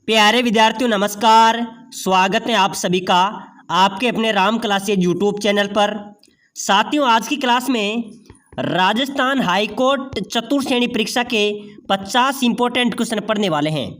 प्यारे विद्यार्थियों नमस्कार। स्वागत है आप सभी का आपके अपने राम क्लासेज यूट्यूब चैनल पर। साथियों, आज की क्लास में राजस्थान हाईकोर्ट चतुर्श्रेणी परीक्षा के 50 इंपॉर्टेंट क्वेश्चन पढ़ने वाले हैं।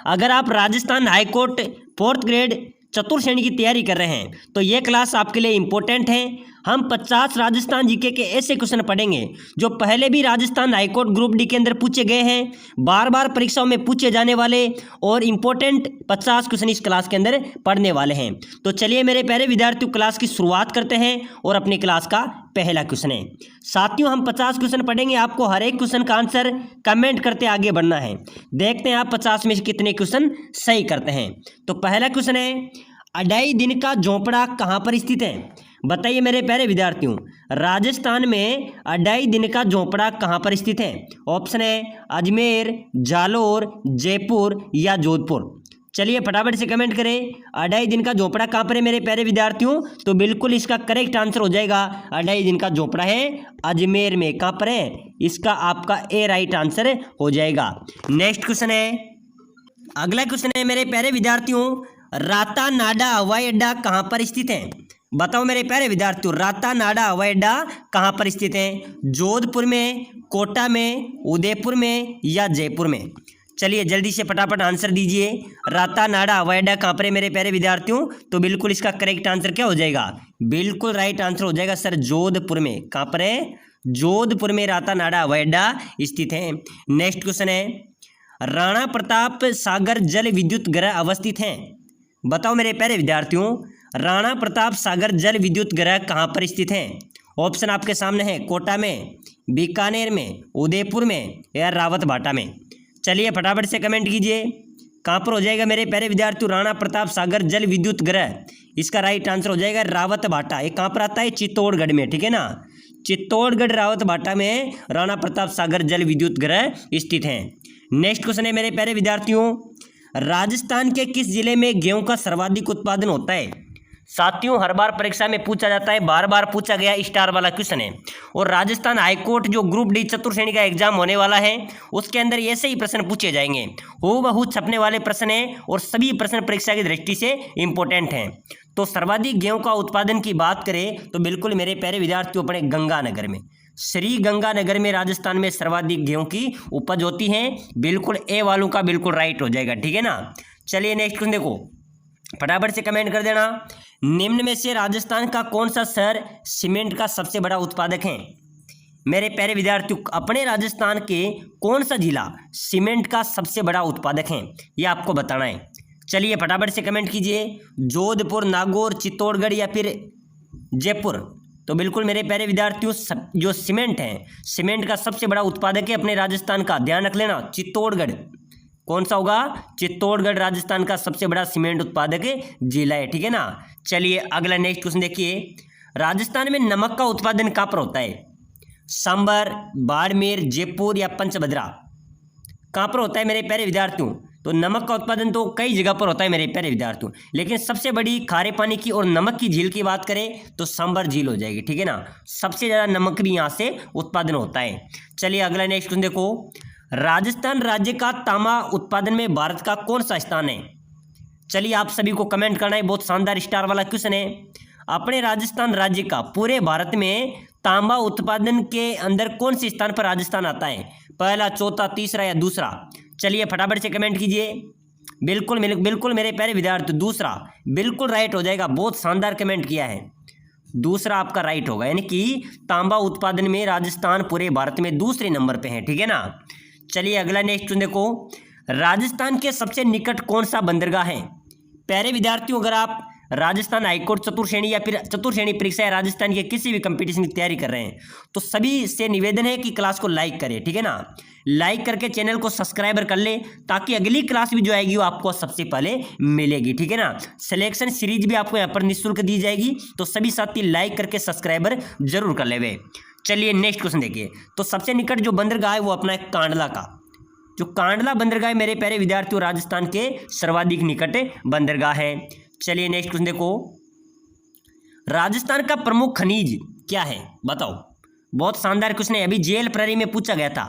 अगर आप राजस्थान हाईकोर्ट 4th ग्रेड चतुर्श्रेणी की तैयारी कर रहे हैं तो ये क्लास आपके लिए इम्पोर्टेंट है। हम 50 राजस्थान जीके के ऐसे क्वेश्चन पढ़ेंगे जो पहले भी राजस्थान हाईकोर्ट ग्रुप डी के अंदर पूछे गए हैं, बार बार परीक्षाओं में पूछे जाने वाले और इम्पोर्टेंट 50 क्वेश्चन इस क्लास के अंदर पढ़ने वाले हैं। तो चलिए मेरे प्यारे विद्यार्थियों, क्लास की शुरुआत करते हैं और अपनी क्लास का पहला क्वेश्चन है। साथियों, हम 50 क्वेश्चन पढ़ेंगे, आपको हर एक क्वेश्चन का आंसर कमेंट करते आगे बढ़ना है। देखते हैं आप 50 में से कितने क्वेश्चन सही करते हैं। तो पहला क्वेश्चन है, अढ़ाई दिन का झोंपड़ा कहाँ पर स्थित है? बताइए मेरे प्यारे विद्यार्थियों, राजस्थान में अढ़ाई दिन का झोंपड़ा कहाँ पर स्थित है? ऑप्शन है अजमेर, जालोर, जयपुर या जोधपुर। चलिए फटाफट से कमेंट करें, अढ़ाई दिन का झोंपड़ा कहाँ पर है मेरे प्यारे विद्यार्थियों? तो बिल्कुल इसका करेक्ट आंसर हो जाएगा, अढ़ाई दिन का झोंपड़ा है अजमेर में। कहाँ पर है? इसका आपका ए राइट आंसर हो जाएगा। नेक्स्ट क्वेश्चन है, अगला क्वेश्चन है मेरे प्यारे विद्यार्थियों, रातानाडा हवाई अड्डा कहाँ पर स्थित है? बताओ मेरे प्यारे विद्यार्थियों, रातानाडा हवाई अड्डा कहाँ पर स्थित है? जोधपुर में, कोटा में, उदयपुर में या जयपुर में? चलिए जल्दी से फटाफट आंसर दीजिए। रातानाडा हवाई अड्डा कहाँ पर है मेरे प्यारे विद्यार्थियों? तो बिल्कुल इसका करेक्ट आंसर क्या हो जाएगा? बिल्कुल राइट आंसर हो जाएगा सर, जोधपुर में। कहाँ पर है? जोधपुर में रातानाडा हवाई अड्डा स्थित है। नेक्स्ट क्वेश्चन है, राणा प्रताप सागर जल विद्युत गृह अवस्थित है? बताओ मेरे प्यारे विद्यार्थियों, राणा प्रताप सागर जल विद्युत गृह कहाँ पर स्थित है? ऑप्शन आपके सामने है, कोटा में, बीकानेर में, उदयपुर में या रावतभाटा में। चलिए फटाफट से कमेंट कीजिए, कहाँ पर हो जाएगा मेरे प्यारे विद्यार्थियों राणा प्रताप सागर जल विद्युत गृह? इसका राइट आंसर हो जाएगा रावतभाटा। ये कहाँ पर आता है? चित्तौड़गढ़ में, ठीक है ना। चित्तौड़गढ़ रावतभाटा में राणा प्रताप सागर जल विद्युत गृह स्थित है। नेक्स्ट क्वेश्चन है मेरे प्यारे विद्यार्थियों, राजस्थान के किस जिले में गेहूं का सर्वाधिक उत्पादन होता है? साथियों, हर बार परीक्षा में पूछा जाता है, बार बार पूछा गया स्टार वाला क्वेश्चन है। और राजस्थान हाईकोर्ट जो ग्रुप डी चतुर्श्रेणी का एग्जाम होने वाला है उसके अंदर ऐसे ही प्रश्न पूछे जाएंगे, हूबहू छपने वाले प्रश्न हैं और सभी प्रश्न परीक्षा की दृष्टि से इंपॉर्टेंट हैं। तो सर्वाधिक गेहूं का उत्पादन की बात करें तो बिल्कुल मेरे प्यारे विद्यार्थियों अपने गंगानगर में, श्री गंगानगर में राजस्थान में सर्वाधिक गेहूं की उपज होती है। बिल्कुल ए वालों का बिल्कुल राइट हो जाएगा, ठीक है ना। चलिए नेक्स्ट क्वेश्चन देखो, फटाफट से कमेंट कर देना, निम्न में से राजस्थान का कौन सा शहर सीमेंट का सबसे बड़ा उत्पादक है? मेरे प्यारे विद्यार्थियों, अपने राजस्थान के कौन सा जिला सीमेंट का सबसे बड़ा उत्पादक है ये आपको बताना है। चलिए फटाफट से कमेंट कीजिए, जोधपुर, नागौर, चित्तौड़गढ़ या फिर जयपुर। तो बिल्कुल मेरे प्यारे विद्यार्थियों, जो सीमेंट है, सीमेंट का सबसे बड़ा उत्पादक है अपने राजस्थान का, ध्यान रख लेना, चित्तौड़गढ़। कौन सा होगा? चित्तौड़गढ़ राजस्थान का सबसे बड़ा सीमेंट उत्पादक जिला है, ठीक है ना। चलिए अगला नेक्स्ट क्वेश्चन देखिए, राजस्थान में नमक का उत्पादन कहाँ पर होता है? सांबर, बाड़मेर, जयपुर या पंचभद्रा? कहाँ पर होता है मेरे प्यारे विद्यार्थियों? तो नमक का उत्पादन तो कई जगह पर होता है मेरे प्यारे विद्यार्थियों, लेकिन सबसे बड़ी खारे पानी की और नमक की झील की बात करें तो सांबर झील हो जाएगी, ठीक है ना। सबसे ज़्यादा नमक भी यहाँ से उत्पादन होता है। चलिए अगला नेक्स्ट क्वेश्चन देखो, राजस्थान राज्य का तांबा उत्पादन में भारत का कौन सा स्थान है? चलिए आप सभी को कमेंट करना है, बहुत शानदार स्टार वाला क्वेश्चन है। अपने राजस्थान राज्य का पूरे भारत में तांबा उत्पादन के अंदर कौन से स्थान पर राजस्थान आता है? पहला, चौथा, तीसरा या दूसरा? चलिए फटाफट से कमेंट कीजिए। बिल्कुल मेरे प्यारे विद्यार्थी दूसरा बिल्कुल राइट हो जाएगा, बहुत शानदार कमेंट किया है। दूसरा आपका राइट होगा, यानी कि तांबा उत्पादन में राजस्थान पूरे भारत में दूसरे नंबर पे है, ठीक है ना। चलिए अगला नेक्स्ट देखो, राजस्थान के सबसे निकट कौन सा बंदरगाह है? प्यारे विद्यार्थियों, अगर आप राजस्थान हाईकोर्ट चतुर्श्रेणी या फिर चतुर्श्रेणी परीक्षा या राजस्थान के किसी भी कंपटीशन की तैयारी कर रहे हैं तो सभी से निवेदन है कि क्लास को लाइक करें, ठीक है ना। लाइक करके चैनल को सब्सक्राइबर कर ले ताकि अगली क्लास भी जो आएगी वो आपको सबसे पहले मिलेगी, ठीक है ना। सिलेक्शन सीरीज भी आपको यहाँ पर निःशुल्क दी जाएगी, तो सभी साथी लाइक करके सब्सक्राइबर जरूर कर ले। चलिए नेक्स्ट क्वेश्चन देखिए, तो सबसे निकट जो बंदरगाह है वो अपना है कांडला का। जो कांडला बंदरगाह मेरे प्यारे विद्यार्थियों राजस्थान के सर्वाधिक निकट बंदरगाह है। चलिए नेक्स्ट क्वेश्चन देखो, राजस्थान का प्रमुख खनिज क्या है? बताओ, बहुत शानदार क्वेश्चन है, अभी जेएल प्रहरी में पूछा गया था।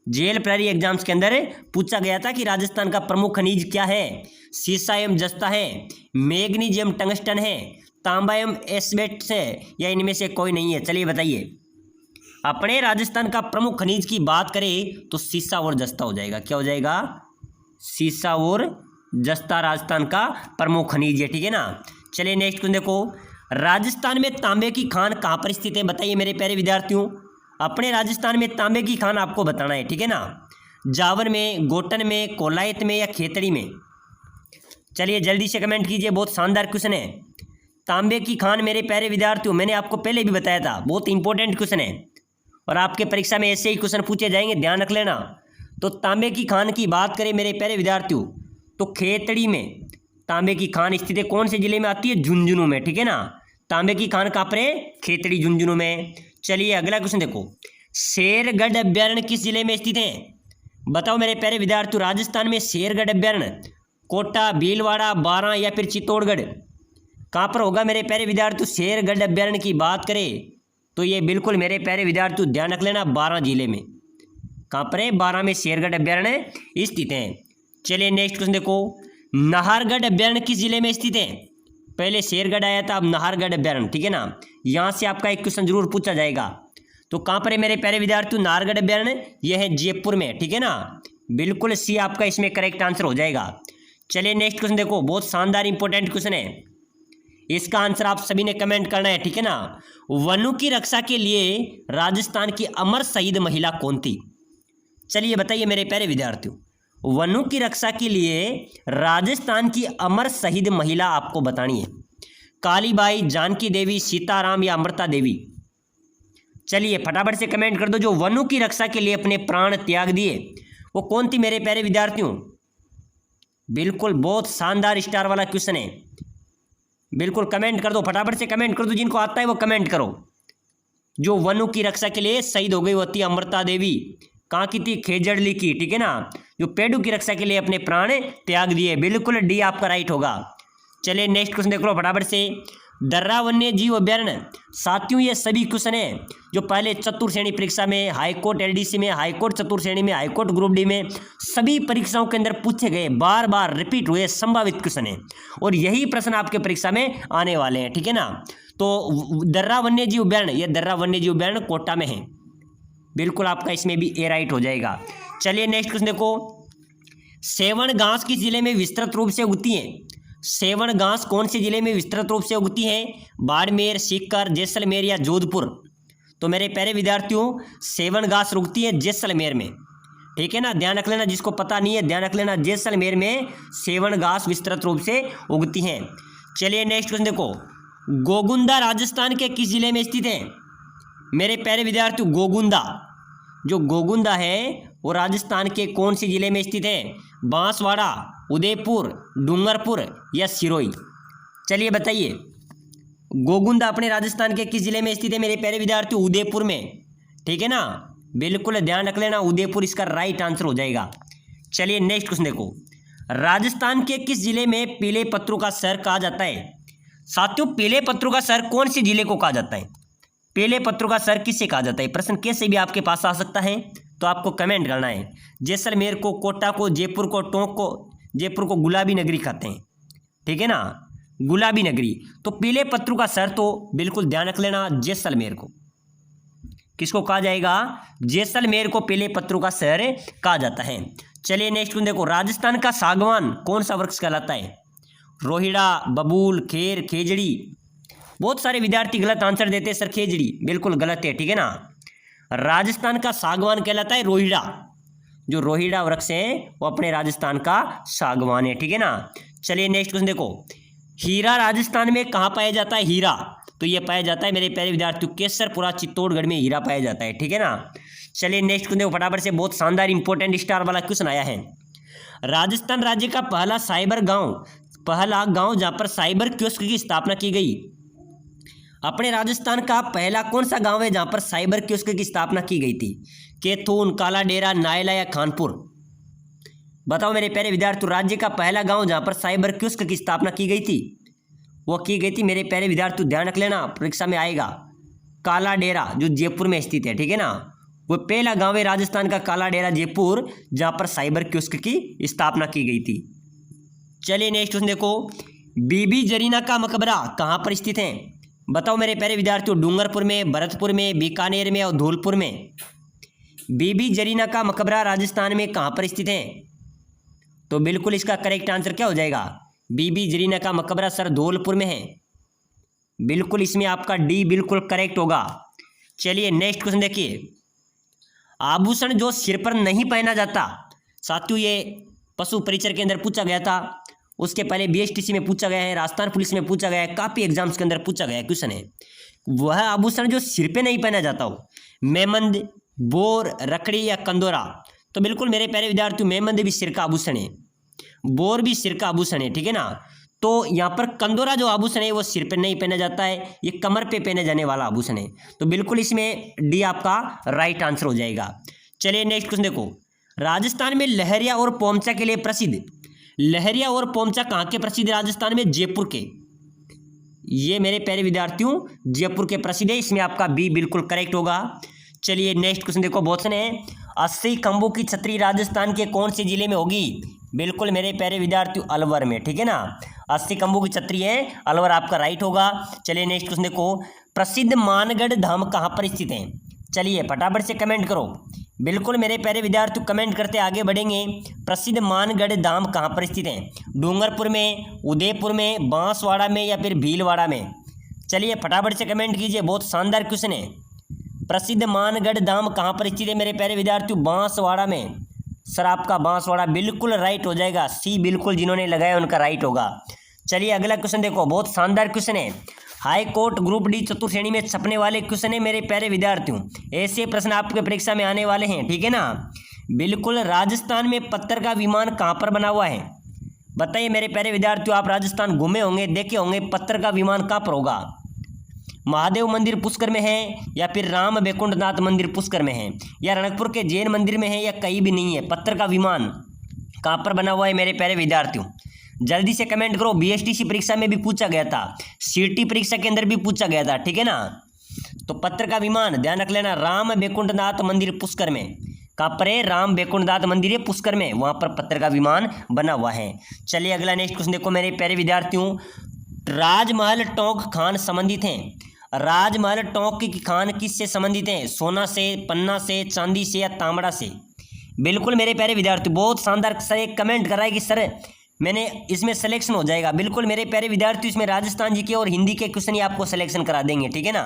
जेल प्रहरी एग्जाम्स के अंदर पूछा गया था कि राजस्थान का प्रमुख खनिज क्या है। सीसा एवं जस्ता है, मैग्नीज एवं टंगस्टन है, तांबा एवं एस्बेस्टस है, या इनमें से कोई नहीं है। चलिए बताइए। अपने राजस्थान का प्रमुख खनिज की बात करें तो सीसा और जस्ता हो जाएगा। क्या हो जाएगा? सीसा और जस्ता राजस्थान का प्रमुख खनिज है, ठीक है ना। चलिए नेक्स्ट क्वेश्चन देखो। राजस्थान में तांबे की खान कहाँ पर स्थित है? बताइए मेरे प्यारे विद्यार्थियों। अपने राजस्थान में तांबे की खान आपको बताना है, ठीक है ना। जावर में, गोटन में, कोलायत में या खेतड़ी में? चलिए जल्दी से कमेंट कीजिए, बहुत शानदार क्वेश्चन है। तांबे की खान मेरे प्यारे विद्यार्थियों, मैंने आपको पहले भी बताया था, बहुत इंपॉर्टेंट क्वेश्चन है और आपके परीक्षा में ऐसे ही क्वेश्चन पूछे जाएंगे, ध्यान रख लेना। तो तांबे की खान की बात करें मेरे प्यारे विद्यार्थियों तो खेतड़ी में तांबे की खान स्थित है। कौन से जिले में आती है? झुंझुनू में, ठीक है ना। तांबे की खान कहाँ पर है? खेतड़ी, झुंझुनू में। चलिए अगला क्वेश्चन देखो। शेरगढ़ अभ्यारण्य किस जिले में स्थित है? बताओ मेरे प्यारे विद्यार्थियों। राजस्थान में शेरगढ़ अभ्यारण्य कोटा, भीलवाड़ा, बारां या फिर चित्तौड़गढ़ कहाँ पर होगा मेरे प्यारे विद्यार्थियों? शेरगढ़ अभ्यारण्य की बात करें तो ये बिल्कुल मेरे प्यारे विद्यार्थियों ध्यान रख लेना, बारां जिले में। कहाँ पर है? बारां में शेरगढ़ अभ्यारण्य स्थित है। चलिए नेक्स्ट क्वेश्चन देखो। नाहरगढ़ अभ्यारण्य किस जिले में स्थित है? पहले शेरगढ़ आया था, अब नाहरगढ़ अभ्यारण्य, ठीक है ना। यहाँ से आपका एक क्वेश्चन जरूर पूछा जाएगा। तो कहाँ पर है मेरे प्यारे विद्यार्थियों नाहरगढ़ अभ्यारण्य? यह है जयपुर में, ठीक है ना। बिल्कुल सी आपका इसमें करेक्ट आंसर हो जाएगा। चलिए नेक्स्ट क्वेश्चन देखो, बहुत शानदार इंपॉर्टेंट क्वेश्चन है, इसका आंसर आप सभी ने कमेंट करना है, ठीक है ना। वनों की रक्षा के लिए राजस्थान की अमर शहीद महिला कौन थी? चलिए बताइए मेरे प्यारे विद्यार्थियों। वनों की रक्षा के लिए राजस्थान की अमर शहीद महिला आपको बतानी है। कालीबाई, जानकी देवी, सीताराम या अमृता देवी? चलिए फटाफट से कमेंट कर दो। जो वनों की रक्षा के लिए अपने प्राण त्याग दिए वो कौन थी मेरे प्यारे विद्यार्थियों? बिल्कुल बहुत शानदार स्टार वाला क्वेश्चन है। बिल्कुल कमेंट कर दो, फटाफट से कमेंट कर दो, जिनको आता है वो कमेंट करो। जो वनों की रक्षा के लिए शहीद हो गई वो थी अमृता देवी। कहाँ की थी? खेजड़ली की, ठीक है ना। जो पेड़ों की रक्षा के लिए अपने प्राण त्याग दिए, बिल्कुल डी आपका राइट होगा। चलिए नेक्स्ट क्वेश्चन देख लो फटाफट से। दर्रा वन्य जीव अभ्यारण्य, साथियों ये सभी क्वेश्चन है जो पहले चतुर्थ श्रेणी परीक्षा में, हाईकोर्ट एलडीसी में, हाईकोर्ट चतुर्थ श्रेणी में, हाईकोर्ट ग्रुप डी में, सभी परीक्षाओं के अंदर पूछे गए, बार बार रिपीट हुए संभावित क्वेश्चन है और यही प्रश्न आपके परीक्षा में आने वाले हैं, ठीक है ना। तो दर्रा वन्य जीव अभ्यारण्य, यह दर्रा वन्य जीव अभ्यारण्य कोटा में है। बिल्कुल आपका इसमें भी ए राइट हो जाएगा। चलिए नेक्स्ट क्वेश्चन देखो। सेवण घास किस जिले में विस्तृत रूप से उगती है? सेवण घास कौन से जिले में विस्तृत रूप से उगती है? बाड़मेर, सीकर, जैसलमेर या जोधपुर? तो मेरे प्यारे विद्यार्थियों सेवण घास उगती है जैसलमेर में, ठीक है ना। ध्यान रख लेना, जिसको पता नहीं है ध्यान रख लेना, जैसलमेर में सेवण घास विस्तृत रूप से उगती हैं। चलिए नेक्स्ट क्वेश्चन देखो। गोगुंदा राजस्थान के किस जिले में स्थित है? मेरे प्यारे विद्यार्थियों गोगुंदा, जो गोगुंदा है वो राजस्थान के कौन से जिले में स्थित है? बांसवाड़ा, उदयपुर, डूंगरपुर या सिरोही? चलिए बताइए। गोगुंदा अपने राजस्थान के किस जिले में स्थित है मेरे प्यारे विद्यार्थियों? उदयपुर में, ठीक है ना। बिल्कुल ध्यान रख लेना, उदयपुर इसका राइट आंसर हो जाएगा। चलिए नेक्स्ट क्वेश्चन देखो। राजस्थान के किस जिले में पीले पत्थरों का शहर कहा जाता है? साथियों पीले पत्थरों का शहर कौन से जिले को कहा जाता है? पीले पत्थरों का शहर किससे कहा जाता है? प्रश्न कैसे भी आपके पास आ सकता है, तो आपको कमेंट करना है। जैसलमेर को, कोटा को, जयपुर को, टोंक को, जयपुर को गुलाबी नगरी कहते हैं, ठीक है ना, गुलाबी नगरी। तो पीले पत्थरों का शहर तो बिल्कुल ध्यान रख लेना जैसलमेर को। किसको कहा जाएगा? जैसलमेर को पीले पत्थरों का शहर कहा जाता है। चलिए नेक्स्ट देखो। राजस्थान का सागवान कौन सा वृक्ष कहलाता है? रोहिड़ा, बबूल, खेर, खेजड़ी? बहुत सारे विद्यार्थी गलत आंसर देते हैं सर खेजड़ी, बिल्कुल गलत है, ठीक है ना। राजस्थान का सागवान कहलाता है रोहिड़ा। जो रोहिड़ा वृक्ष है वो अपने राजस्थान का सागवान है, ठीक है ना। चलिए नेक्स्ट क्वेश्चन देखो। हीरा राजस्थान में कहाँ पाया जाता है? हीरा तो ये पाया जाता है मेरे प्यारे विद्यार्थियों केसरपुरा, चित्तौड़गढ़ में हीरा पाया जाता है, ठीक है ना। चलिए नेक्स्ट क्वेश्चन देखो फटाफट से, बहुत शानदार इंपॉर्टेंट स्टार वाला क्वेश्चन आया है। राजस्थान राज्य का पहला गांव जहां पर साइबर कियोस्क की स्थापना की गई, अपने राजस्थान का पहला कौन सा गांव है जहां पर साइबर कियोस्क की स्थापना की गई थी? कैथून, काला डेरा, नायला या खानपुर? बताओ मेरे प्यारे विद्यार्थियों। राज्य का पहला गांव जहां पर साइबर कियोस्क की स्थापना की गई थी वो की गई थी मेरे प्यारे विद्यार्थियों, ध्यान रख लेना, परीक्षा में आएगा, काला डेरा जो जयपुर में स्थित है, ठीक है ना, वो पहला गांव है राजस्थान का काला डेरा जयपुर, जहां पर साइबर कियोस्क की स्थापना की गई थी। चलिए नेक्स्ट क्वेश्चन देखो, बीबी जरीना का मकबरा कहाँ पर स्थित है? बताओ मेरे प्यारे विद्यार्थियों, डूंगरपुर में, भरतपुर में, बीकानेर में और धौलपुर में। बीबी जरीना का मकबरा राजस्थान में कहाँ पर स्थित है? तो बिल्कुल इसका करेक्ट आंसर क्या हो जाएगा? बीबी जरीना का मकबरा सर धौलपुर में है। बिल्कुल इसमें आपका डी बिल्कुल करेक्ट होगा। चलिए नेक्स्ट क्वेश्चन देखिए, आभूषण जो सिर पर नहीं पहना जाता। साथियों ये पशु परिचर के अंदर पूछा गया था, उसके पहले बीएसटीसी में पूछा गया है, राजस्थान पुलिस में पूछा गया है, काफ़ी एग्जाम्स के अंदर पूछा गया है क्वेश्चन है। वह आभूषण जो सिर पे नहीं पहना जाता हो, मेमंद, बोर, रखड़ी या कंदोरा। तो बिल्कुल मेरे प्यारे विद्यार्थियों, मेमंद भी सिर का आभूषण है, बोर भी सिर का आभूषण है, ठीक है ना। तो यहाँ पर कंदोरा जो आभूषण है वो सिर पे नहीं पहना जाता है, ये कमर पे पहने जाने वाला आभूषण है। तो बिल्कुल इसमें डी आपका राइट आंसर हो जाएगा। चलिए नेक्स्ट क्वेश्चन देखो, राजस्थान में लहरिया और पोमचा के लिए प्रसिद्ध। लहरिया और पोमचा कहाँ के प्रसिद्ध? राजस्थान में जयपुर के। ये मेरे प्यारे विद्यार्थियों जयपुर के प्रसिद्ध है, इसमें आपका बी बिल्कुल करेक्ट होगा। चलिए नेक्स्ट क्वेश्चन देखो, बहुत है 80 खंभों की छतरी राजस्थान के कौन से जिले में होगी? बिल्कुल मेरे प्यारे विद्यार्थियों अलवर में, ठीक है ना। 80 खंभों की छतरी है, अलवर आपका राइट होगा। चलिए नेक्स्ट क्वेश्चन देखो, प्रसिद्ध मानगढ़ धाम कहाँ पर स्थित है? चलिए फटाफट से कमेंट करो। बिल्कुल मेरे प्यारे विद्यार्थी कमेंट करते आगे बढ़ेंगे। प्रसिद्ध मानगढ़ धाम कहाँ पर स्थित है? डूंगरपुर में, उदयपुर में, बांसवाड़ा में या फिर भीलवाड़ा में? चलिए फटाफट से कमेंट कीजिए, बहुत शानदार क्वेश्चन है। प्रसिद्ध मानगढ़ धाम कहाँ पर स्थित है मेरे प्यारे विद्यार्थियों? बांसवाड़ा में। सर आपका बांसवाड़ा बिल्कुल राइट हो जाएगा, सी बिल्कुल जिन्होंने लगाया उनका राइट होगा। चलिए अगला क्वेश्चन देखो, बहुत शानदार क्वेश्चन है। हाई कोर्ट ग्रुप डी चतुर्थ श्रेणी में छपने वाले क्वेश्चन है मेरे प्यारे विद्यार्थियों, ऐसे प्रश्न आपके परीक्षा में आने वाले हैं, ठीक है ना। बिल्कुल राजस्थान में पत्थर का विमान कहाँ पर बना हुआ है? बताइए मेरे प्यारे विद्यार्थियों, आप राजस्थान घूमे होंगे, देखे होंगे, पत्थर का विमान कहाँ पर होगा? महादेव मंदिर पुष्कर में है या फिर राम बैकुंठनाथ मंदिर पुष्कर में है या रणकपुर के जैन मंदिर में है या कहीं भी नहीं है? पत्थर का विमान कहाँ पर बना हुआ है मेरे प्यारे विद्यार्थियों? जल्दी से कमेंट करो। बीएसटीसी परीक्षा में भी पूछा गया था, सीटी परीक्षा के अंदर भी पूछा गया था, ठीक है ना। तो पत्थर का विमान ध्यान रख लेना, राम बैकुंठनाथ मंदिर पुष्कर में। कहाँ पर है? राम बैकुंठनाथ मंदिर है पुष्कर में, वहाँ पर पत्थर का विमान बना हुआ है। चलिए अगला नेक्स्ट क्वेश्चन देखो मेरे प्यारे विद्यार्थियों, राजमहल टोंक खान संबंधित हैं। राजमहल टोंक की खान किससे संबंधित है? सोना से, पन्ना से, चांदी से या तांबड़ा से? बिल्कुल मेरे प्यारे विद्यार्थी बहुत शानदार। सर एक कमेंट कराए कि सर मैंने इसमें सिलेक्शन हो जाएगा। बिल्कुल मेरे प्यारे विद्यार्थी इसमें राजस्थान जीके और हिंदी के क्वेश्चन ही आपको सिलेक्शन करा देंगे, ठीक है ना।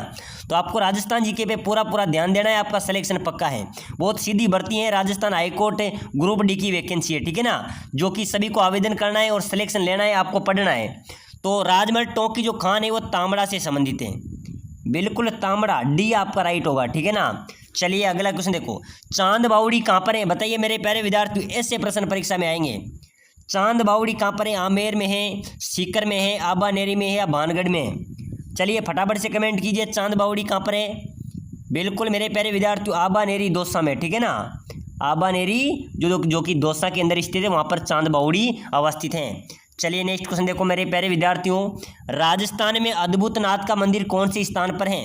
तो आपको राजस्थान जीके पे पूरा ध्यान देना है, आपका सिलेक्शन पक्का है। बहुत सीधी भर्ती है, राजस्थान हाईकोर्ट ग्रुप डी की वैकेंसी है, ठीक है ना, जो कि सभी को आवेदन करना है और सिलेक्शन लेना है, आपको पढ़ना है। तो राजमहल टोंक की जो खान है वो तांबड़ा से संबंधित है, बिल्कुल तांबड़ा, डी आपका राइट होगा, ठीक है ना। चलिए अगला क्वेश्चन देखो, चांद बावड़ी कहाँ पर है? बताइए मेरे प्यारे विद्यार्थी, ऐसे प्रश्न परीक्षा में आएंगे। चांद बावड़ी कहाँ पर है? आमेर में है, सीकर में है, आबानेरी में है या भानगढ़ में है? चलिए फटाफट से कमेंट कीजिए, चांद बावड़ी कहाँ पर है? बिल्कुल मेरे प्यारे विद्यार्थी आबानेरी दौसा में, ठीक है ना। आबानेरी जो कि दौसा के अंदर स्थित है, वहाँ पर चांद बावड़ी अवस्थित है। चलिए नेक्स्ट क्वेश्चन देखो मेरे प्यारे विद्यार्थियों, राजस्थान में अद्भुत नाथ का मंदिर कौन से स्थान पर है?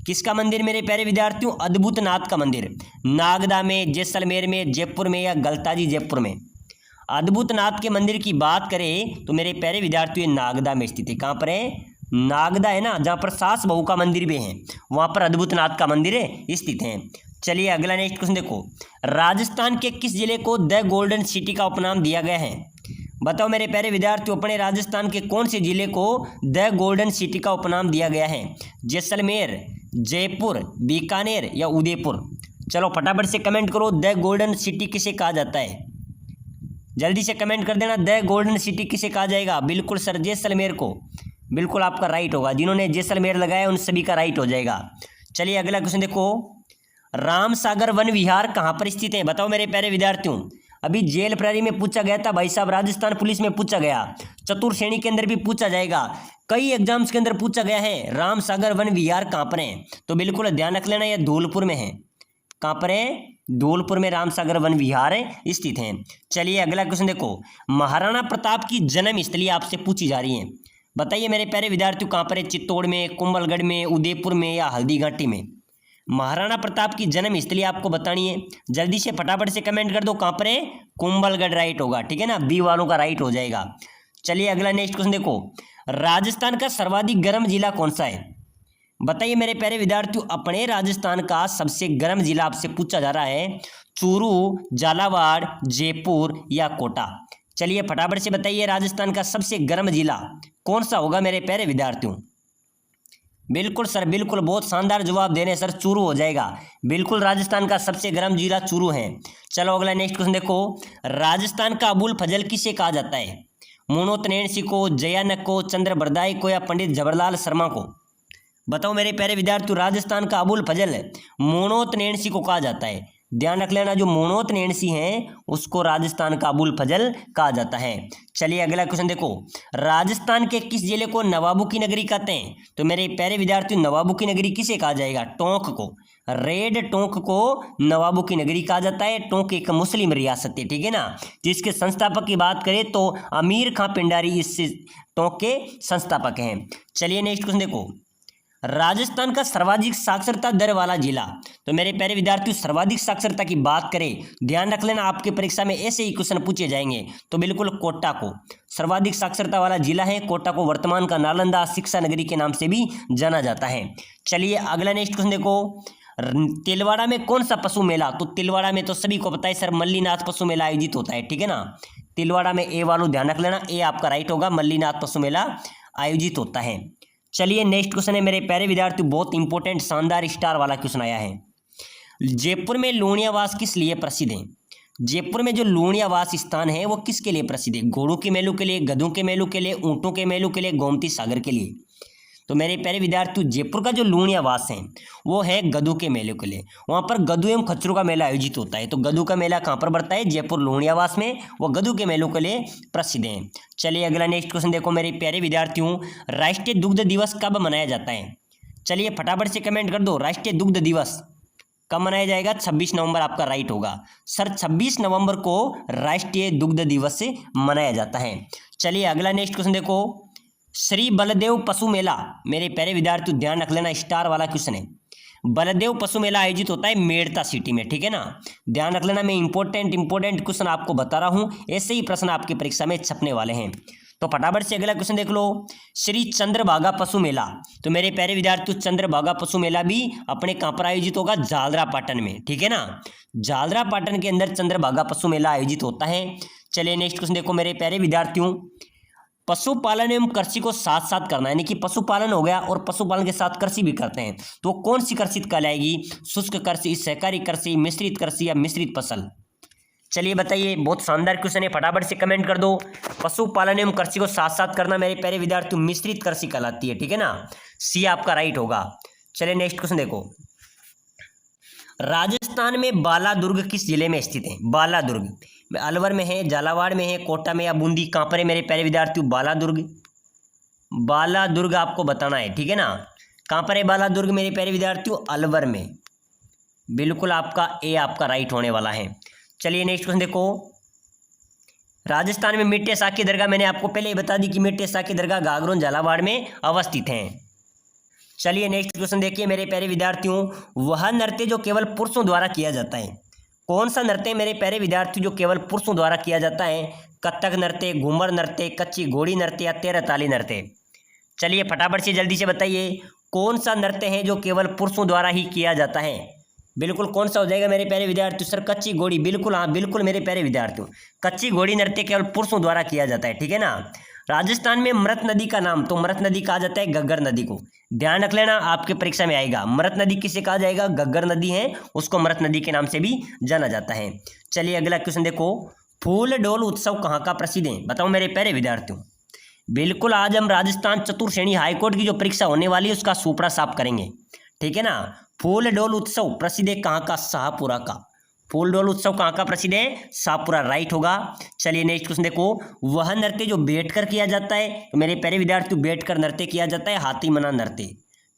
किसका मंदिर मेरे प्यारे विद्यार्थियों? अद्भुत नाथ का मंदिर। नागदा में, जैसलमेर में, जयपुर में या गलताजी जयपुर में? अद्भुत नाथ के मंदिर की बात करें तो मेरे प्यारे विद्यार्थियों नागदा में स्थित है। कहाँ पर है? नागदा है ना, जहाँ पर सास बहू का मंदिर भी है, वहाँ पर अद्भुत नाथ का मंदिर स्थित है। चलिए अगला नेक्स्ट क्वेश्चन देखो, राजस्थान के किस जिले को द गोल्डन सिटी का उपनाम दिया गया है? बताओ मेरे प्यारे विद्यार्थियों, अपने राजस्थान के कौन से जिले को द गोल्डन सिटी का उपनाम दिया गया है? जैसलमेर, जयपुर, बीकानेर या उदयपुर? चलो फटाफट से कमेंट करो, द गोल्डन सिटी किसे कहा जाता है? जल्दी से कमेंट कर देना, द गोल्डन सिटी किसे कहा जाएगा? बिल्कुल सर जैसलमेर को, बिल्कुल आपका राइट होगा। जिन्होंने जैसलमेर लगाया उन सभी का राइट हो जाएगा। चलिए अगला क्वेश्चन देखो, राम सागर वन विहार कहाँ पर स्थित है? बताओ मेरे प्यारे विद्यार्थियों, अभी जेल प्रहरी में पूछा गया था भाई साहब, राजस्थान पुलिस में पूछा गया, चतुर्थ श्रेणी के अंदर भी पूछा जाएगा, कई एग्जाम्स के अंदर पूछा गया है, राम सागर वन विहार कहाँ पर है? तो बिल्कुल ध्यान रख लेना, यह धौलपुर में है। कहाँ पर है? धौलपुर में राम सागर वन विहार स्थित है। चलिए अगला क्वेश्चन देखो, महाराणा प्रताप की जन्म स्थली आपसे पूछी जा रही है। बताइए मेरे प्यारे विद्यार्थियों कहाँ पर है? चित्तौड़ में, कुंभलगढ़ में, उदयपुर में या हल्दीघाटी में? महाराणा प्रताप की जन्म स्थली आपको बतानी है। जल्दी से फटाफट से कमेंट कर दो, कहाँ पर है? कुंभलगढ़ राइट होगा, ठीक है ना, बी वालों का राइट हो जाएगा। चलिए अगला नेक्स्ट क्वेश्चन देखो, राजस्थान का सर्वाधिक गर्म जिला कौन सा है? बताइए मेरे प्यारे विद्यार्थियों, अपने राजस्थान का सबसे गर्म जिला आपसे पूछा जा रहा है, चूरू, झालावाड़, जयपुर या कोटा? चलिए फटाफट से बताइए राजस्थान का सबसे गर्म जिला कौन सा होगा मेरे प्यारे विद्यार्थियों? बिल्कुल सर, बिल्कुल, बहुत शानदार जवाब दे रहे हैं सर, चूरू हो जाएगा। बिल्कुल राजस्थान का सबसे गर्म जिला चूरू है। चलो अगला नेक्स्ट क्वेश्चन देखो, राजस्थान का अबुल फजल किसे कहा जाता है? मोनोत्नेसी को, जयानक को, चंद्र बरदाई को या पंडित जवाहरलाल शर्मा को? बताओ मेरे प्यारे विद्यार्थियों, राजस्थान का अबुल फजल मोनोत्नेसी को कहा जाता है। ध्यान रख लेना, जो मोनोत्नेसी हैं उसको राजस्थान का अबुल फजल कहा जाता है। चलिए अगला क्वेश्चन देखो, राजस्थान के किस जिले को नवाबों की नगरी कहते हैं? तो मेरे प्यारे विद्यार्थियों, नवाबों की नगरी किसे कहा जाएगा? टोंक को, रेड टोंक को नवाबों की नगरी कहा जाता है। टोंक एक मुस्लिम रियासत है, ठीक है ना, जिसके संस्थापक की बात करें तो अमीर खां पिंडारी इस टोंक के संस्थापक हैं। चलिए नेक्स्ट क्वेश्चन देखो, राजस्थान का सर्वाधिक साक्षरता दर वाला जिला? तो मेरे प्यारे विद्यार्थियों, सर्वाधिक साक्षरता की बात करें, ध्यान रख लेना, आपके परीक्षा में ऐसे ही क्वेश्चन पूछे जाएंगे, तो बिल्कुल कोटा को सर्वाधिक साक्षरता वाला जिला है। कोटा को वर्तमान का नालंदा शिक्षा नगरी के नाम से भी जाना जाता है। चलिए अगला नेक्स्ट क्वेश्चन देखो, तिलवाड़ा में कौन सा पशु मेला? तो तिलवाड़ा में तो सभी को पता है सर, मल्लीनाथ पशु मेला आयोजित होता है, ठीक है ना। तिलवाड़ा में ए वालों ध्यान रख लेना, ए आपका राइट होगा, मल्लीनाथ पशु मेला आयोजित होता है। चलिए नेक्स्ट क्वेश्चन है मेरे प्यारे विद्यार्थियों, बहुत इंपॉर्टेंट शानदार स्टार वाला क्वेश्चन आया है, जयपुर में लूणियावास किस लिए प्रसिद्ध है? जयपुर में जो लूणियावास स्थान है वो किसके लिए प्रसिद्ध है? घोड़ों के मेलों के लिए, गधों के मेलों के लिए, ऊंटों के मेलों के लिए, गोमती सागर के लिए? तो मेरे प्यारे विद्यार्थियों, जयपुर का जो लूणियावास है वो है गधों के मेले के लिए। वहाँ पर गधों एवं खच्चरों का मेला आयोजित होता है। तो गधों का मेला कहाँ पर बढ़ता है? जयपुर लूणियावास में, वो गधों के मेलों के लिए प्रसिद्ध है। चलिए अगला नेक्स्ट क्वेश्चन देखो मेरे प्यारे विद्यार्थियों, राष्ट्रीय दुग्ध दिवस कब मनाया जाता है? चलिए फटाफट से कमेंट कर दो, राष्ट्रीय दुग्ध दिवस कब मनाया जाएगा? 26 नवंबर आपका राइट होगा सर, 26 नवंबर को राष्ट्रीय दुग्ध दिवस से मनाया जाता है। चलिए अगला नेक्स्ट क्वेश्चन देखो, श्री बलदेव पशु मेला, मेरे प्यारे विद्यार्थियों ध्यान रख लेना, स्टार वाला क्वेश्चन है। बलदेव पशु मेला आयोजित होता है मेड़ता सिटी में, ठीक है ना, ध्यान रख लेना। मैं इंपॉर्टेंट क्वेश्चन आपको बता रहा हूँ, ऐसे ही प्रश्न आपकी परीक्षा में छपने वाले हैं। तो फटाफट से अगला क्वेश्चन देख लो, श्री चंद्रभागा पशु मेला। तो मेरे प्यारे विद्यार्थियों, चंद्रभागा पशु मेला भी अपने कहाँ पर आयोजित होगा? झालरापाटन में, ठीक है ना, झालरापाटन के अंदर चंद्रभागा पशु मेला आयोजित होता है। चलिए नेक्स्ट क्वेश्चन देखो मेरे प्यारे विद्यार्थियों, पशुपालन एवं कृषि को साथ साथ करना, यानी कि पशुपालन हो गया और पशुपालन के साथ कृषि भी करते हैं, तो कौन सी कृषि कहलाएगी? शुष्क कृषि, सहकारी कृषि, मिश्रित कृषि या मिश्रित फसल? चलिए बताइए, बहुत शानदार क्वेश्चन है, फटाफट से कमेंट कर दो। पशुपालन एवं कृषि को साथ साथ करना मेरे प्यारे विद्यार्थियों मिश्रित कृषि कहलाती है, ठीक है ना, सी आपका राइट होगा। चलिए नेक्स्ट क्वेश्चन देखो, राजस्थान में बालादुर्ग किस जिले में स्थित है? बालादुर्ग अलवर में है, झालावाड़ में है, कोटा में या बूंदी? कहाँ पर है मेरे प्यारे विद्यार्थियों बालादुर्ग? बालादुर्ग आपको बताना है, ठीक है ना, कहाँ पर है बालादुर्ग मेरे प्यारे विद्यार्थियों? अलवर में, बिल्कुल आपका ए आपका राइट होने वाला है। चलिए नेक्स्ट क्वेश्चन देखो, राजस्थान में मिट्टे शाह की दरगाह, मैंने आपको पहले ही बता दी कि मिट्टे शाह की दरगाह गागरोन झालावाड़ में अवस्थित है। चलिए नेक्स्ट क्वेश्चन देखिए मेरे प्यारे विद्यार्थियों, वह नृत्य जो केवल पुरुषों द्वारा किया जाता है, कौन सा नृत्य मेरे प्यारे विद्यार्थियों जो केवल पुरुषों द्वारा किया जाता है? कथक नृत्य, घूमर नृत्य, कच्ची घोड़ी नृत्य या तेरह ताली नृत्य? चलिए फटाफट से जल्दी से बताइए, कौन सा नृत्य है जो केवल पुरुषों द्वारा ही किया जाता है? बिल्कुल कौन सा हो जाएगा मेरे प्यारे विद्यार्थियों? सर कच्ची घोड़ी, बिल्कुल, हाँ बिल्कुल मेरे प्यारे विद्यार्थियों, कच्ची घोड़ी नृत्य केवल पुरुषों द्वारा किया जाता है, ठीक है ना। राजस्थान में मृत नदी का नाम, तो मृत नदी कहा जाता है घग्गर नदी को, ध्यान रख लेना, आपके परीक्षा में आएगा। मृत नदी किसे कहा जाएगा? घग्गर नदी है, उसको मृत नदी के नाम से भी जाना जाता है। चलिए अगला क्वेश्चन देखो, फूल डोल उत्सव कहाँ का प्रसिद्ध है? बताओ मेरे प्यारे विद्यार्थियों। बिल्कुल, आज हम राजस्थान चतुर्थ श्रेणी हाईकोर्ट की जो परीक्षा होने वाली है उसका सुपड़ा साफ करेंगे, ठीक है ना। फूल डोल उत्सव प्रसिद्ध है कहाँ का? शाहपुरा का। फूल डोल उत्सव कहाँ का प्रसिद्ध है? शाहपुरा, राइट होगा। चलिए नेक्स्ट क्वेश्चन देखो, वह नृत्य जो बैठकर किया जाता है, तो मेरे प्यारे विद्यार्थियों बैठकर नृत्य किया जाता है हाथी मना नृत्य,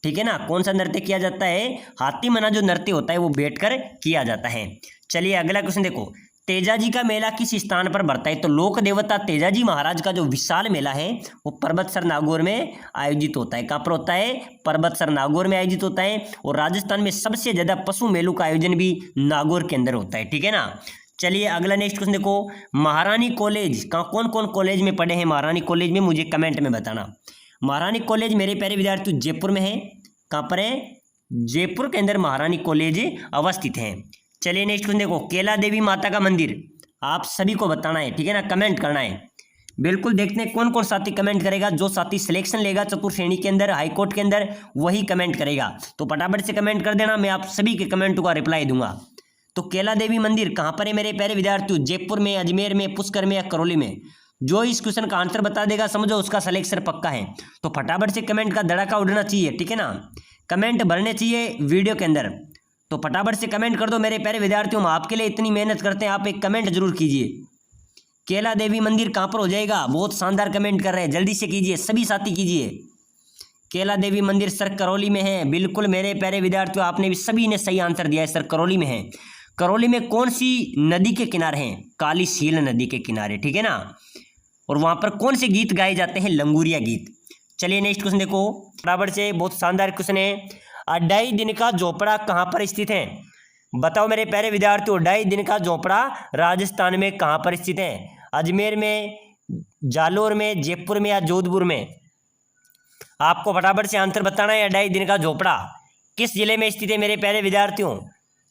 ठीक है ना। कौन सा नृत्य किया जाता है? हाथी मना जो नृत्य होता है वो बैठकर किया जाता है। चलिए अगला क्वेश्चन देखो, तेजाजी का मेला किस स्थान पर बढ़ता है? तो लोक देवता तेजाजी महाराज का जो विशाल मेला है वो पर्वतसर नागौर में आयोजित होता है। कहाँ पर होता है? पर्वतसर नागौर में आयोजित होता है। और राजस्थान में सबसे ज्यादा पशु मेलों का आयोजन भी नागौर के अंदर होता है। ठीक है ना। चलिए अगला नेक्स्ट क्वेश्चन देखो, महारानी कॉलेज का कौन कौन कॉलेज में पढ़े हैं? महारानी कॉलेज में मुझे कमेंट में बताना। महारानी कॉलेज मेरे प्यारे विद्यार्थी जयपुर में है। कहाँ पर है? जयपुर के अंदर महारानी कॉलेज अवस्थित है। चलिए नेक्स्ट क्वेश्चन देखो, केला देवी माता का मंदिर आप सभी को बताना है। ठीक है ना, कमेंट करना है। बिल्कुल देखते हैं कौन कौन साथी कमेंट करेगा। जो साथी सिलेक्शन लेगा चतुर्थ श्रेणी के अंदर हाईकोर्ट के अंदर वही कमेंट करेगा। तो फटाफट से कमेंट कर देना, मैं आप सभी के कमेंट का रिप्लाई दूंगा। तो केला देवी मंदिर कहाँ पर है मेरे प्यारे विद्यार्थियों? जयपुर में, अजमेर में, पुष्कर में या करौली में? जो इस क्वेश्चन का आंसर बता देगा समझो उसका सिलेक्शन पक्का है। तो फटाफट से कमेंट का धड़ाका उड़ना चाहिए। ठीक है ना, कमेंट भरने चाहिए वीडियो के अंदर। तो फटाफट से कमेंट कर दो मेरे प्यारे विद्यार्थियों, हम आपके लिए इतनी मेहनत करते हैं, आप एक कमेंट जरूर कीजिए। केला देवी मंदिर कहाँ पर हो जाएगा? बहुत शानदार कमेंट कर रहे हैं, जल्दी से कीजिए, सभी साथी कीजिए। केला देवी मंदिर सर करौली में है। बिल्कुल मेरे प्यारे विद्यार्थियों, आपने भी सभी ने सही आंसर दिया है, सर करौली में है। करौली में कौन सी नदी के किनारे हैं? काली सील नदी के किनारे। ठीक है ना। और वहां पर कौन से गीत गाए जाते हैं? लंगूरिया गीत। चलिए नेक्स्ट क्वेश्चन देखो, बराबर से बहुत शानदार क्वेश्चन है। अढ़ाई दिन का झोपड़ा कहाँ पर स्थित है? बताओ मेरे प्यारे विद्यार्थियों, अढ़ाई दिन का झोपड़ा राजस्थान में कहाँ पर स्थित है? अजमेर में, जालोर में, जयपुर में या जोधपुर में? आपको फटाफट से आंसर बताना है। अढ़ाई दिन का झोपड़ा किस जिले में स्थित है मेरे प्यारे विद्यार्थियों?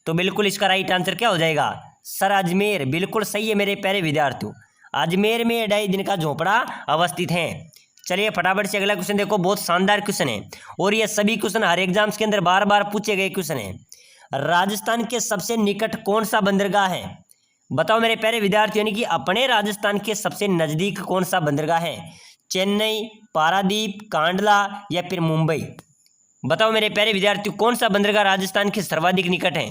तो बिल्कुल इसका राइट आंसर क्या हो जाएगा? सर अजमेर। बिल्कुल सही है मेरे प्यारे विद्यार्थियों, अजमेर में अढ़ाई दिन का झोपड़ा अवस्थित है। चलिए फटाफट से अगला क्वेश्चन देखो, बहुत शानदार क्वेश्चन है और ये सभी क्वेश्चन हर एग्जाम्स के अंदर बार बार पूछे गए क्वेश्चन है। राजस्थान के सबसे निकट कौन सा बंदरगाह है? बताओ मेरे प्यारे विद्यार्थियों, यानी कि अपने राजस्थान के सबसे नजदीक कौन सा बंदरगाह है? चेन्नई, पारादीप, कांडला या फिर मुंबई? बताओ मेरे प्यारे विद्यार्थियों, कौन सा बंदरगाह राजस्थान के सर्वाधिक निकट है?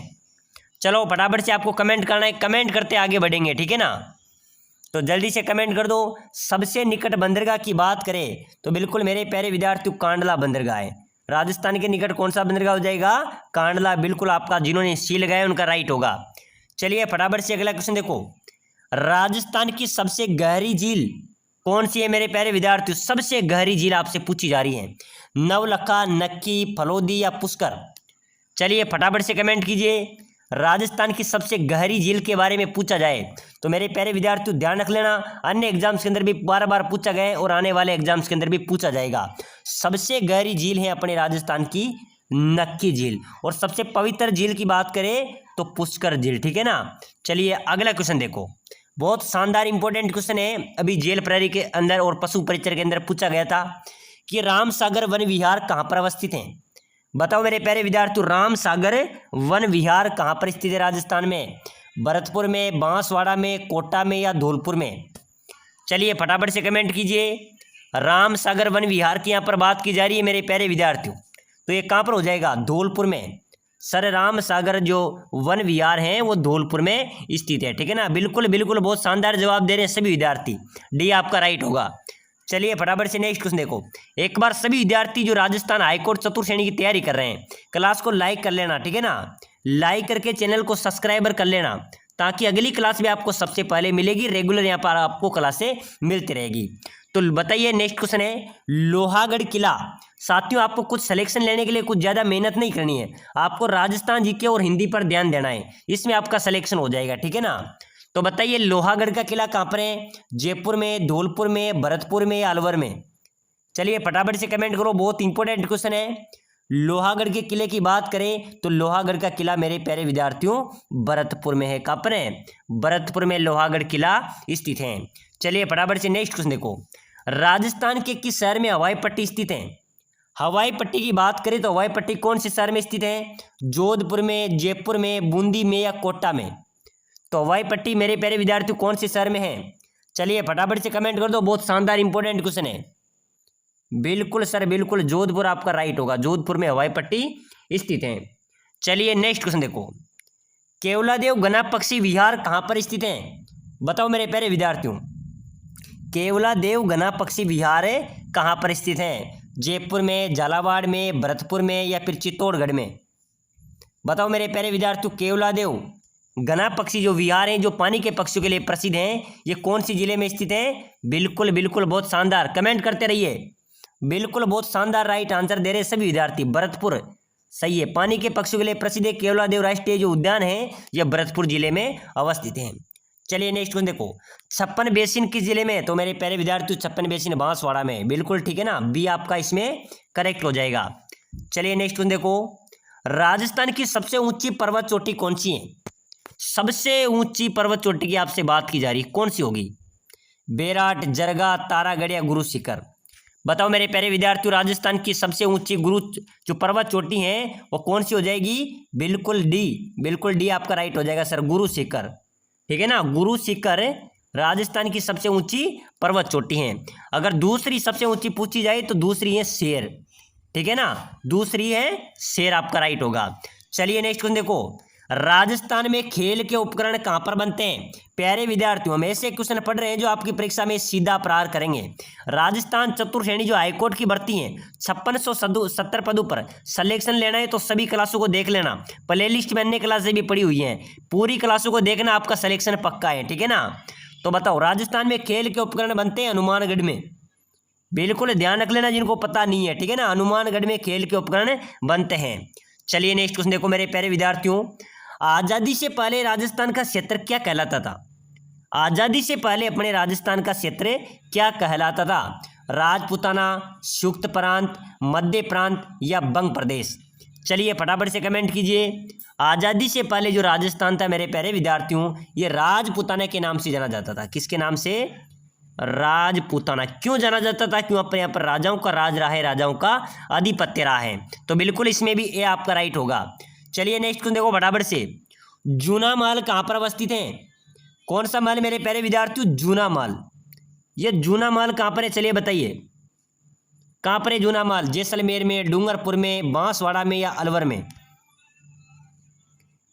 चलो फटाफट से आपको कमेंट करना है, कमेंट करते आगे बढ़ेंगे। ठीक है ना, तो जल्दी से कमेंट कर दो। सबसे निकट बंदरगाह की बात करें तो बिल्कुल मेरे प्यारे विद्यार्थियों कांडला बंदरगाह है। राजस्थान के निकट कौन सा बंदरगाह हो जाएगा? कांडला। बिल्कुल आपका जिन्होंने सी लगाया उनका राइट होगा। चलिए फटाफट से अगला क्वेश्चन देखो, राजस्थान की सबसे गहरी झील कौन सी है मेरे प्यारे विद्यार्थियों? सबसे गहरी झील आपसे पूछी जा रही है, नवलखा, नक्की, फलोदी या पुष्कर? चलिए फटाफट से कमेंट कीजिए। राजस्थान की सबसे गहरी झील के बारे में पूछा जाए तो मेरे प्यारे विद्यार्थियों ध्यान रख लेना, अन्य एग्जाम्स के अंदर भी बार बार पूछा गया है और आने वाले एग्जाम्स के अंदर भी पूछा जाएगा। सबसे गहरी झील है अपने राजस्थान की नक्की झील, और सबसे पवित्र झील की बात करें तो पुष्कर झील। ठीक है ना। चलिए अगला क्वेश्चन देखो, बहुत शानदार इंपॉर्टेंट क्वेश्चन है, अभी जेल प्रहरी के अंदर और पशु परिचर के अंदर पूछा गया था कि राम सागर वन विहार कहाँ पर अवस्थित है? बताओ मेरे प्यारे विद्यार्थियों, राम सागर वन विहार कहाँ पर स्थित है राजस्थान में? भरतपुर में, बांसवाड़ा में, कोटा में या धौलपुर में? चलिए फटाफट से कमेंट कीजिए। राम सागर वन विहार की यहाँ पर बात की जा रही है मेरे प्यारे विद्यार्थियों, तो ये कहाँ पर हो जाएगा? धौलपुर में। सर राम सागर जो वन विहार हैं वो धौलपुर में स्थित है। ठीक है ना, बिल्कुल बिल्कुल बहुत शानदार जवाब दे रहे हैं सभी विद्यार्थी, डी आपका राइट होगा। चलिए फटाफट से नेक्स्ट क्वेश्चन देखो, एक बार सभी विद्यार्थी जो राजस्थान हाईकोर्ट चतुर्थ श्रेणी की तैयारी कर रहे हैं क्लास को लाइक कर लेना। ठीक है ना, लाइक करके चैनल को सब्सक्राइबर कर लेना ताकि अगली क्लास में आपको सबसे पहले मिलेगी, रेगुलर यहाँ पर आपको क्लासें मिलती रहेगी। तो बताइए नेक्स्ट क्वेश्चन है, लोहागढ़ किला। साथियों आपको कुछ सिलेक्शन लेने के लिए कुछ ज़्यादा मेहनत नहीं करनी है, आपको राजस्थान जीके और हिंदी पर ध्यान देना है, इसमें आपका सिलेक्शन हो जाएगा। ठीक है ना, तो बताइए लोहागढ़ का किला कहाँ पर है? जयपुर में, धौलपुर में, भरतपुर में या अलवर में? चलिए फटाफट से कमेंट करो, बहुत इंपॉर्टेंट क्वेश्चन है। लोहागढ़ के किले की बात करें तो लोहागढ़ का किला मेरे प्यारे विद्यार्थियों भरतपुर में है। कहाँ पर है? भरतपुर में लोहागढ़ किला स्थित है। चलिए फटाफट से नेक्स्ट क्वेश्चन देखो, राजस्थान के किस शहर में हवाई पट्टी स्थित है? हवाई पट्टी की बात करें तो हवाई पट्टी कौन से शहर में स्थित है? जोधपुर में, जयपुर में, बूंदी में या कोटा में? तो हवाई पट्टी मेरे प्यारे विद्यार्थियों कौन से शहर में है? चलिए फटाफट से कमेंट कर दो, बहुत शानदार इंपॉर्टेंट क्वेश्चन है। बिल्कुल सर बिल्कुल जोधपुर आपका राइट होगा, जोधपुर में हवाई पट्टी स्थित है। चलिए नेक्स्ट क्वेश्चन देखो, केवलादेव गना पक्षी विहार कहाँ पर स्थित है? बताओ मेरे प्यारे विद्यार्थियों, केवलादेव गना पक्षी विहार कहाँ पर स्थित है? जयपुर में, झालावाड़ में, भरतपुर में या फिर चित्तौड़गढ़ में? बताओ मेरे प्यारे विद्यार्थियों, केवलादेव गना पक्षी जो विहार हैं जो पानी के पक्षियों के लिए प्रसिद्ध हैं, ये कौन सी जिले में स्थित हैं? बिल्कुल बिल्कुल, बहुत शानदार, कमेंट करते रहिए। बिल्कुल बहुत शानदार राइट आंसर दे रहे सभी विद्यार्थी। भरतपुर सही है, पानी के पक्षियों के लिए प्रसिद्ध है। केवलादेव राष्ट्रीय जो उद्यान है यह भरतपुर जिले में अवस्थित है। चलिए नेक्स्ट क्वेश्चन देखो, 56 बेसिन किस जिले में? तो मेरे प्यारे विद्यार्थी 56 बेसिन बांसवाड़ा में, बिल्कुल ठीक है ना, बी आपका इसमें करेक्ट हो जाएगा। चलिए नेक्स्ट क्वेश्चन देखो, राजस्थान की सबसे ऊंची पर्वत चोटी कौन सी है? सबसे ऊंची पर्वत चोटी की आपसे बात की जा रही, कौन सी होगी? बेराट, जरगा, तारागढ़ या गुरु शिखर? बताओ मेरे प्यारे विद्यार्थियों, राजस्थान की सबसे ऊंची गुरु जो पर्वत चोटी है वो कौन सी हो जाएगी? बिल्कुल डी, बिल्कुल डी आपका राइट हो जाएगा सर, गुरु शिखर, ठीक है ना। गुरु शिखर राजस्थान की सबसे ऊंची पर्वत चोटी है। अगर दूसरी सबसे ऊंची पूछी जाए तो दूसरी है शेर, ठीक है ना, दूसरी है शेर आपका राइट होगा। चलिए नेक्स्ट क्वेश्चन देखो, राजस्थान में खेल के उपकरण कहां पर बनते हैं? प्यारे विद्यार्थियों, हम ऐसे क्वेश्चन पढ़ रहे हैं जो आपकी परीक्षा में सीधा प्रहार करेंगे। राजस्थान चतुर्थ श्रेणी जो हाईकोर्ट की भर्ती है 5670 पदों पर सिलेक्शन लेना है तो सभी क्लासों को देख लेना, प्ले लिस्ट में अन्य क्लासें भी पड़ी हुई हैं, पूरी क्लासों को देखना, आपका सिलेक्शन पक्का है, ठीक है ना। तो बताओ, राजस्थान में खेल के उपकरण बनते हैं हनुमानगढ़ में, बिल्कुल ध्यान रख लेना जिनको पता नहीं है, ठीक है ना, हनुमानगढ़ में खेल के उपकरण बनते हैं। चलिए नेक्स्ट क्वेश्चन देखो मेरे प्यारे विद्यार्थियों, आज़ादी से पहले राजस्थान का क्षेत्र क्या कहलाता था? आज़ादी से पहले अपने राजस्थान का क्षेत्र क्या कहलाता था? राजपूताना, संयुक्त प्रांत, मध्य प्रांत या बंग प्रदेश? चलिए फटाफट से कमेंट कीजिए। आज़ादी से पहले जो राजस्थान था मेरे प्यारे विद्यार्थियों, ये राजपूताना के नाम से जाना जाता था। किसके नाम से? राजपूताना। क्यों जाना जाता था? क्यों? अपने यहाँ पर राजाओं का राज रहा है, राजाओं का आधिपत्य रहा है, तो बिल्कुल इसमें भी ए आपका राइट होगा। चलिए नेक्स्ट क्वेश्चन देखो फटाफट से, जूना महल कहाँ पर अवस्थित है? कौन सा महल मेरे प्यारे विद्यार्थियों? जूना महल। ये जूना महल कहाँ पर है? चलिए बताइए, कहाँ पर है जूना महल? जैसलमेर में, डूंगरपुर में, बांसवाड़ा में या अलवर में?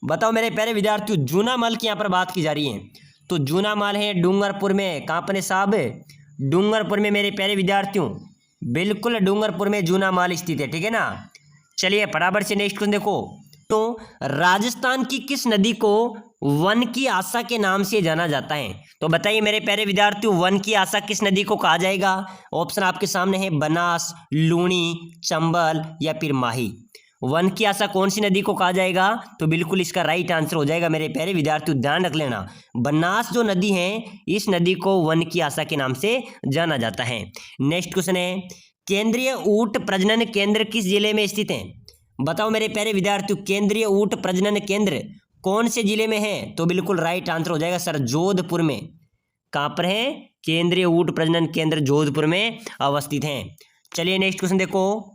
बताओ मेरे प्यारे विद्यार्थियों, जूना महल की यहाँ पर बात की जा रही है, तो जूना महल है डूंगरपुर में। कहाँ पर है साहब? डूंगरपुर में मेरे प्यारे विद्यार्थियों, बिल्कुल डूंगरपुर में जूना महल स्थित है, ठीक है ना। चलिए फटाफट से नेक्स्ट क्वेश्चन देखो, तो राजस्थान की किस नदी को वन की आशा के नाम से जाना जाता है? तो बताइए मेरे प्यारे विद्यार्थियों, वन की आशा किस नदी को कहा जाएगा? ऑप्शन आपके सामने है, बनास, लूनी, चंबल या फिर माही। वन की आशा कौन सी नदी को कहा जाएगा? तो बिल्कुल इसका राइट आंसर हो जाएगा मेरे प्यारे विद्यार्थियों, ध्यान रख लेना, बनास जो नदी है इस नदी को वन की आशा के नाम से जाना जाता है। नेक्स्ट क्वेश्चन है, केंद्रीय ऊंट प्रजनन केंद्र किस जिले में स्थित है? बताओ मेरे प्यारे विद्यार्थियों, केंद्रीय ऊंट प्रजनन केंद्र कौन से जिले में है? तो बिल्कुल राइट आंसर हो जाएगा सर, जोधपुर में। कहाँ पर है? केंद्रीय ऊंट प्रजनन केंद्र जोधपुर में अवस्थित हैं। चलिए नेक्स्ट क्वेश्चन देखो,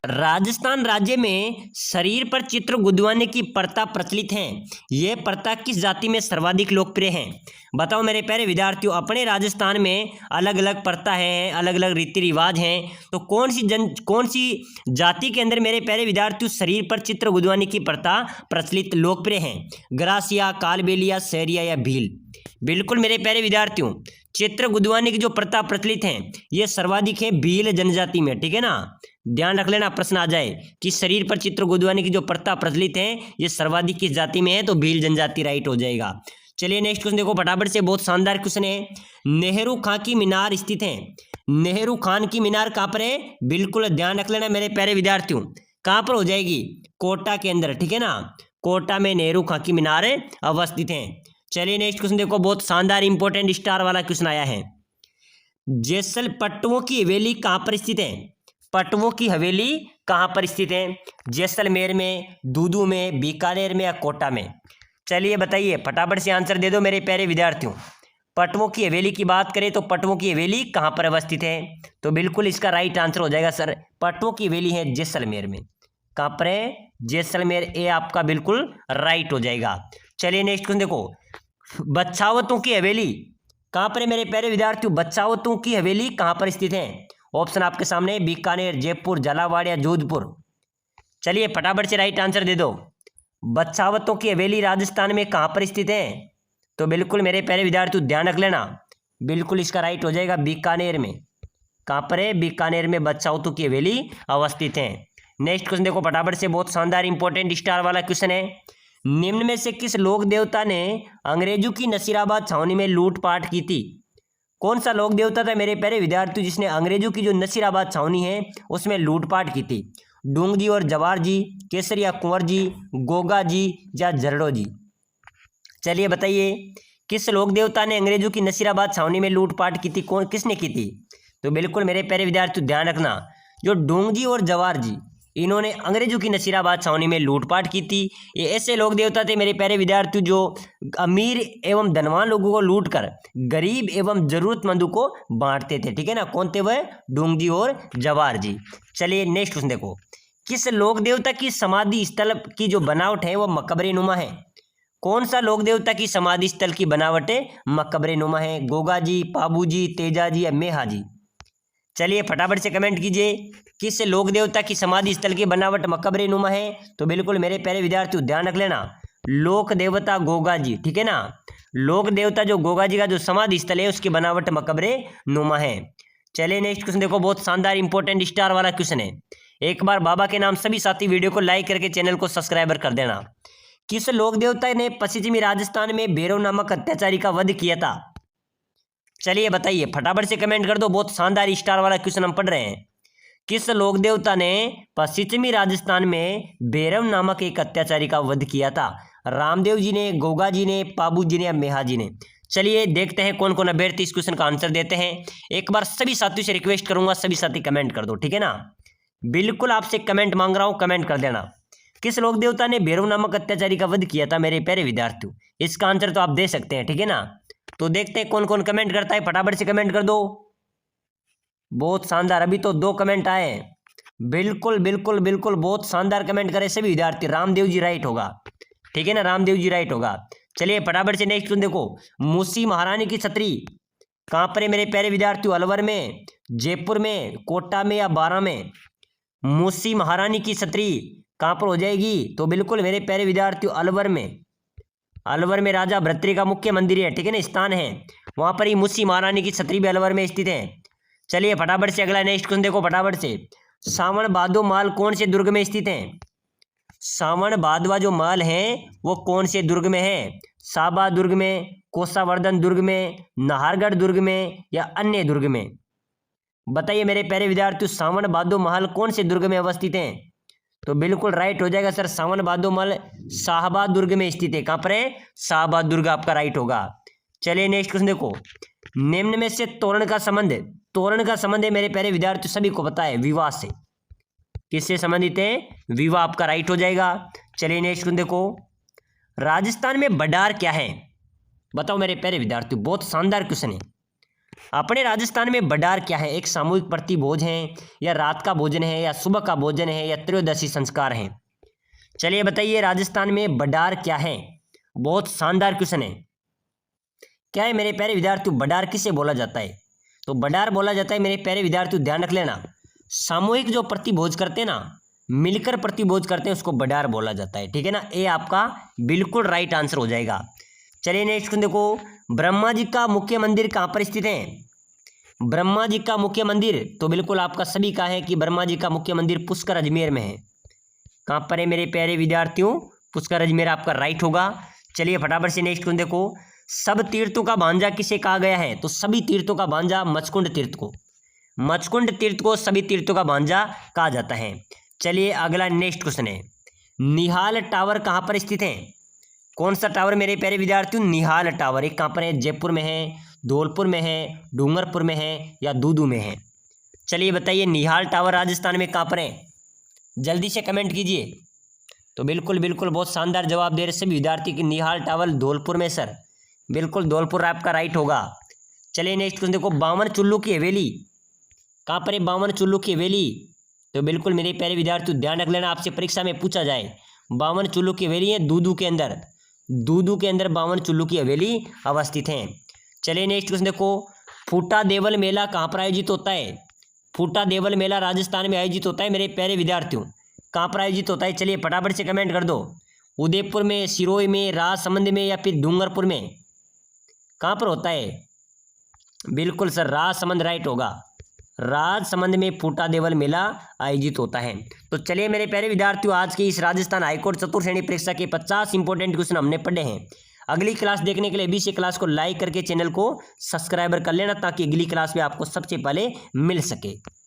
राजस्थान राज्य में शरीर पर चित्र गुदवाने की प्रथा प्रचलित है, यह प्रथा किस जाति में सर्वाधिक लोकप्रिय है? बताओ मेरे प्यारे विद्यार्थियों, अपने राजस्थान में अलग अलग प्रथा है, अलग अलग रीति रिवाज हैं, तो कौन सी जाति के अंदर मेरे प्यारे विद्यार्थियों शरीर पर चित्र गुदवाने की प्रथा प्रचलित लोकप्रिय है? ग्रासिया, कालबेलिया, सहरिया या भील? बिल्कुल मेरे प्यारे विद्यार्थियों, चित्र गुदवाने की जो प्रथा प्रचलित है ये सर्वाधिक है भील जनजाति में, ठीक है ना, ध्यान रख लेना, प्रश्न आ जाए कि शरीर पर चित्र गुदवाने की जो प्रथा प्रचलित है ये सर्वाधिक किस जाति में है? तो भील जनजाति राइट हो जाएगा। चलिए नेक्स्ट क्वेश्चन देखो फटाफट से, बहुत शानदार क्वेश्चन है, नेहरू खां की मीनार स्थित है, नेहरू खान की मीनार कहाँ पर है? बिल्कुल ध्यान रख लेना मेरे प्यारे विद्यार्थियों, कहाँ पर हो जाएगी? कोटा के अंदर, ठीक है ना, कोटा में नेहरू खां की मीनार अवस्थित है। चलिए नेक्स्ट क्वेश्चन देखो, बहुत शानदार इंपॉर्टेंट स्टार वाला क्वेश्चन आया है, पट्टवों की हवेली कहाँ पर स्थित है? पट्टवों की हवेली कहाँ पर स्थित है? जैसलमेर में, दूदू में, बीकानेर में या कोटा में? चलिए बताइए फटाफट से आंसर दे दो मेरे प्यारे विद्यार्थियों। पट्टवों की हवेली की बात करें तो पट्टवों की हवेली कहाँ पर अवस्थित है? तो बिल्कुल इसका राइट आंसर हो जाएगा सर, पट्टवों की हवेली है जैसलमेर में। कहाँ पर है? जैसलमेर, ए आपका बिल्कुल राइट हो जाएगा। चलिए नेक्स्ट क्वेश्चन देखो, बछावतों की हवेली कहाँ पर है मेरे प्यारे विद्यार्थियों? बछावतों की हवेली कहाँ पर स्थित है? ऑप्शन आपके सामने, बीकानेर, जयपुर, झालावाड़ या जोधपुर? चलिए फटाफट से राइट आंसर दे दो। बछावतों की हवेली राजस्थान में कहाँ पर स्थित है? तो बिल्कुल मेरे प्यारे विद्यार्थियों ध्यान रख लेना, बिल्कुल इसका राइट हो जाएगा बीकानेर में। कहाँ पर है? बीकानेर में बछावतों की हवेली अवस्थित है। नेक्स्ट क्वेश्चन देखो फटाफट से, बहुत शानदार इंपॉर्टेंट स्टार वाला क्वेश्चन है, निम्न में से किस लोक देवता ने अंग्रेजों की नसीराबाद छावनी में लूटपाट की थी? कौन सा लोक देवता था मेरे प्यारे विद्यार्थी जिसने अंग्रेजों की जो नसीराबाद छावनी है उसमें लूटपाट की थी? डूंग जी और जवार जी, केसरिया कुंवर जी, गोगा जी या जरड़ो जी? चलिए बताइए, किस लोक देवता ने अंग्रेजों की नसीराबाद छावनी में लूटपाट की थी? कौन, किसने की थी? तो बिल्कुल मेरे प्यारे विद्यार्थी ध्यान रखना, जो डूंग जी और जवार जी, इन्होंने अंग्रेजों की नसीराबाद छावनी में लूटपाट की थी। ये ऐसे लोक देवता थे मेरे प्यारे विद्यार्थी जो अमीर एवं धनवान लोगों को लूट कर गरीब एवं जरूरतमंदों को बांटते थे। ठीक है ना, कौन थे वह? डूंग जी और जवार जी। चलिए नेक्स्ट क्वेश्चन देखो, किस लोक देवता की समाधि स्थल की जो बनावट है वो मकबरे नुमा है? कौन सा लोक देवता की समाधि स्थल की बनावट है मकबरे नुमा है? गोगा जी, पाबू जी, तेजा जी या मेहा जी? चलिए फटाफट से कमेंट कीजिए, किस लोक देवता की समाधि स्थल की बनावट मकबरे नुमा है? तो बिल्कुल मेरे प्यारे विद्यार्थियों ध्यान रख लेना, लोक देवता गोगा जी। ठीक है ना, लोक देवता जो गोगा जी का जो समाधि स्थल है उसकी बनावट मकबरे नुमा है। चलिए नेक्स्ट क्वेश्चन देखो, बहुत शानदार इंपॉर्टेंट स्टार वाला क्वेश्चन है। एक बार बाबा के नाम सभी साथी वीडियो को लाइक करके चैनल को सब्सक्राइबर कर देना। किस लोक देवता ने पश्चिमी राजस्थान में भैरव नामक अत्याचारी का वध किया था? चलिए बताइए, फटाफट से कमेंट कर दो, बहुत शानदार स्टार वाला क्वेश्चन हम पढ़ रहे हैं। किस लोक देवता ने पश्चिमी राजस्थान में भैरव नामक एक अत्याचारी का वध किया था? रामदेव जी ने, गोगा जी ने, पाबू जी ने या मेहा जी ने? चलिए देखते हैं कौन कौन अभ्यर्थी इस क्वेश्चन का आंसर देते हैं। एक बार सभी साथियों से रिक्वेस्ट करूंगा, सभी साथी कमेंट कर दो। ठीक है ना, बिल्कुल आपसे कमेंट मांग रहा हूं, कमेंट कर देना। किस लोक देवता ने भैरव नामक अत्याचारी का वध किया था मेरे प्यारे विद्यार्थियों? इसका आंसर तो आप दे सकते हैं। ठीक है ना, तो देखते हैं कौन कौन कमेंट करता है, फटाफट से कमेंट कर दो। बहुत शानदार, अभी तो 2 कमेंट आए हैं। बिल्कुल बिल्कुल बिल्कुल बहुत शानदार कमेंट करे सभी विद्यार्थी। रामदेव जी राइट होगा। ठीक है ना, रामदेव जी राइट होगा। चलिए फटाफट से नेक्स्ट देखो, मूसी महारानी की छतरी कहाँ पर है मेरे प्यारे विद्यार्थियों? अलवर में, जयपुर में, कोटा में या बारा में? मूसी महारानी की छतरी कहाँ पर हो जाएगी? तो बिल्कुल मेरे प्यारे विद्यार्थियों अलवर में। अलवर में राजा भर्तृहरि का मुख्य मंदिर है, ठीक है ना, स्थान है, वहां पर ही मूसी महारानी की छतरी भी अलवर में स्थित है। चलिए फटाफट से अगला नेक्स्ट क्वेश्चन देखो फटाफट से, सावन भादो महल कौन से दुर्ग में स्थित है? सावन भादवा जो महल है वो कौन से दुर्ग में है? साबा दुर्ग में, कोसावर्धन दुर्ग में, नाहरगढ़ दुर्ग में या अन्य दुर्ग में? बताइए मेरे प्यारे विद्यार्थियों, सावन भादो महल कौन से दुर्ग में अवस्थित है? तो बिल्कुल राइट हो जाएगा सर, सावन भादो महल शाहबाद दुर्ग में स्थित है। कहां पर है? शाहबाद दुर्ग आपका राइट होगा। चलिए नेक्स्ट क्वेश्चन देखो, निम्न में से तोरण का संबंध है मेरे प्यारे विद्यार्थियों सभी को पता है विवाह से। किससे संबंधित है? विवाह आपका राइट हो जाएगा। चलिए नेक्स्ट क्वेश्चन देखो, राजस्थान में बडार क्या है? बताओ मेरे प्यारे विद्यार्थियों, बहुत शानदार क्वेश्चन है। अपने राजस्थान में बडार क्या है? एक सामूहिक प्रतिभोज है या रात का भोजन है या सुबह का भोजन है या त्रयोदशी संस्कार है? चलिए बताइए राजस्थान में बडार क्या है? बहुत शानदार क्वेश्चन है। क्या है मेरे प्यारे विद्यार्थियों, बडार किसे बोला जाता है? तो बडार बोला जाता है मेरे प्यारे विद्यार्थियों, ध्यान रख लेना, सामूहिक जो प्रतिभोज करते हैं ना, मिलकर प्रतिभोज करते हैं, उसको बडार बोला जाता है। ठीक है ना, ये आपका बिल्कुल राइट आंसर हो जाएगा। चलिए नेक्स्ट देखो, ब्रह्मा जी का मुख्य मंदिर कहाँ पर स्थित है? ब्रह्मा जी का मुख्य मंदिर, तो बिल्कुल आपका सभी का है कि ब्रह्मा जी का मुख्य मंदिर पुष्कर अजमेर में है। कहाँ पर है मेरे प्यारे विद्यार्थियों? पुष्कर अजमेर आपका राइट होगा। चलिए फटाफट से नेक्स्ट देखो, सब तीर्थों का भांजा किसे कहा गया है? तो सभी तीर्थों का भांजा मचकुंड तीर्थ को, मचकुंड तीर्थ को सभी तीर्थों का भांजा कहा जाता है। चलिए अगला नेक्स्ट क्वेश्चन है, निहाल टावर कहाँ पर स्थित है? कौन सा टावर मेरे प्यारे विद्यार्थियों? निहाल टावर। एक कहाँ पर है? जयपुर में है, धौलपुर में है, डूंगरपुर में है या दूदू में है? चलिए बताइए निहाल टावर राजस्थान में कहाँ पर है? जल्दी से कमेंट कीजिए। तो बिल्कुल बिल्कुल बहुत शानदार जवाब दे रहे सभी विद्यार्थी कि निहाल टावर धौलपुर में सर, बिल्कुल धौलपुर आपका राइट होगा। चलिए नेक्स्ट क्वेश्चन देखो, बावन चुल्लू की हवेली कहाँ पर है? बावन चुल्लू की हवेली, तो बिल्कुल मेरे प्यारे विद्यार्थी ध्यान रख लेना, आपसे परीक्षा में पूछा जाए। बावन चुल्लू की हवेली है दूदू के अंदर, दूदू के अंदर बावन चुल्लू की हवेली अवस्थित है। चलिए नेक्स्ट क्वेश्चन देखो, फूटा देवल मेला कहाँ पर आयोजित होता है? फूटा देवल मेला राजस्थान में आयोजित होता है मेरे प्यारे विद्यार्थियों, कहाँ पर आयोजित होता है? चलिए फटाफट से कमेंट कर दो, उदयपुर में, सिरोही में, राजसमंद में या फिर डूंगरपुर में? कहाँ पर होता है? बिल्कुल सर राजसमंद राइट होगा, राजसमंद में फूटा देवल मेला आयोजित होता है। तो चलिए मेरे प्यारे विद्यार्थियों, आज की इस राजस्थान हाईकोर्ट चतुर्थ श्रेणी परीक्षा के 50 इंपॉर्टेंट क्वेश्चन हमने पढ़े हैं। अगली क्लास देखने के लिए अभी से क्लास को लाइक करके चैनल को सब्सक्राइबर कर लेना, ताकि अगली क्लास में आपको सबसे पहले मिल सके।